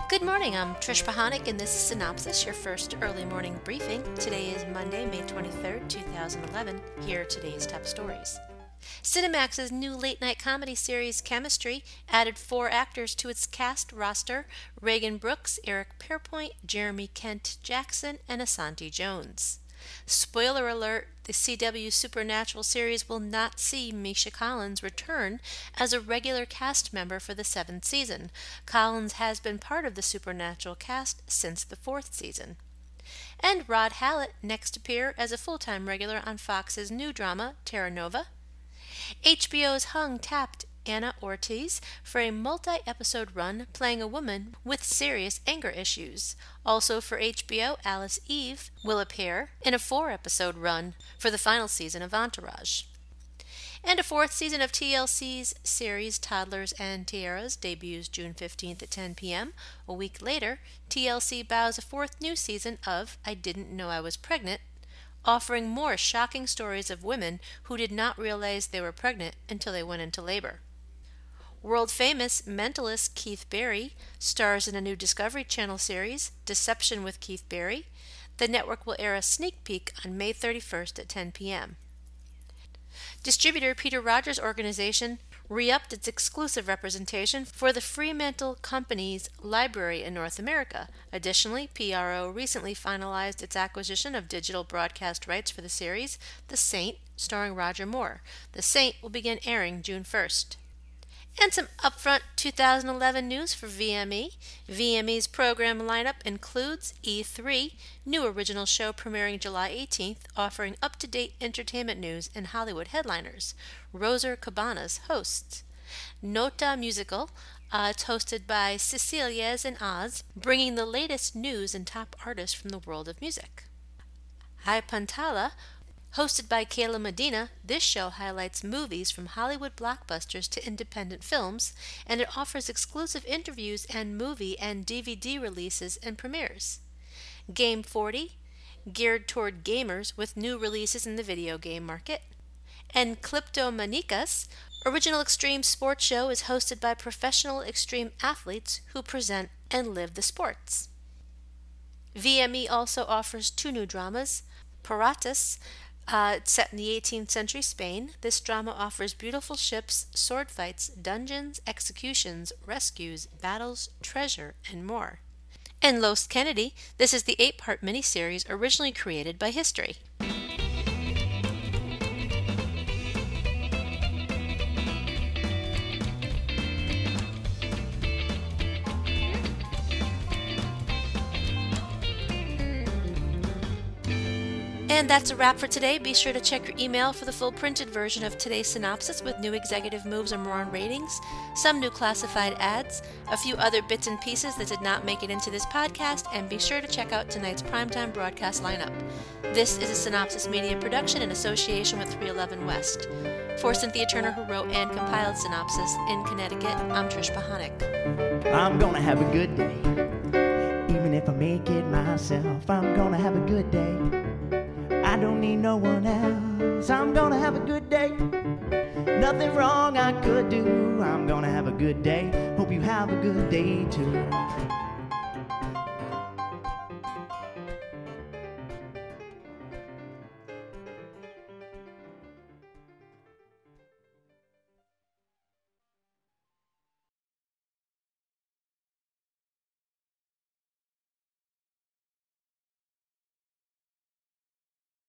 Good morning, I'm Trish Pahanik, and this is Synopsis, your first early morning briefing. Today is Monday, May 23rd, 2011. Here are today's top stories. Cinemax's new late-night comedy series, Chemistry, added 4 actors to its cast roster: Reagan Brooks, Eric Pearpoint, Jeremy Kent Jackson, and Asante Jones. Spoiler alert, the CW Supernatural series will not see Misha Collins return as a regular cast member for the 7th season. Collins has been part of the Supernatural cast since the 4th season. And Rod Hallett next appear as a full-time regular on Fox's new drama, Terra Nova. HBO's Hung tapped Anna Ortiz for a multi-episode run playing a woman with serious anger issues. Also for HBO, Alice Eve will appear in a 4-episode run for the final season of Entourage. And a 4th season of TLC's series Toddlers and Tiaras debuts June 15th at 10 p.m. A week later, TLC bows a 4th new season of I Didn't Know I Was Pregnant, offering more shocking stories of women who did not realize they were pregnant until they went into labor. World-famous mentalist Keith Barry stars in a new Discovery Channel series, Deception with Keith Barry. The network will air a sneak peek on May 31st at 10 p.m. Distributor Peter Rogers Organization re-upped its exclusive representation for the Fremantle Company's library in North America. Additionally, PRO recently finalized its acquisition of digital broadcast rights for the series The Saint, starring Roger Moore. The Saint will begin airing June 1st. And some upfront 2011 news for VME. VME's program lineup includes E3, new original show premiering July 18th, offering up-to-date entertainment news and Hollywood headliners. Roser Cabanas hosts. Nota Musical, it's hosted by Cecilias and Oz, bringing the latest news and top artists from the world of music. High Pantala, hosted by Kayla Medina, this show highlights movies from Hollywood blockbusters to independent films, and it offers exclusive interviews and movie and DVD releases and premieres. Game 40, geared toward gamers with new releases in the video game market. And Kleptomanikas, original extreme sports show, is hosted by professional extreme athletes who present and live the sports. VME also offers 2 new dramas. Piratas, it's set in the 18th century Spain. This drama offers beautiful ships, sword fights, dungeons, executions, rescues, battles, treasure, and more. And Los Kennedy, this is the 8-part miniseries originally created by History. And that's a wrap for today. Be sure to check your email for the full printed version of today's synopsis with new executive moves and more on ratings, some new classified ads, a few other bits and pieces that did not make it into this podcast, and be sure to check out tonight's primetime broadcast lineup. This is a Synopsis Media production in association with 311 West. For Cynthia Turner, who wrote and compiled Synopsis in Connecticut, I'm Trish Pahanik. I'm gonna have a good day. Even if I make it myself, I'm gonna have a good day. I don't need no one else. I'm gonna have a good day. Nothing wrong I could do. I'm gonna have a good day. Hope you have a good day too.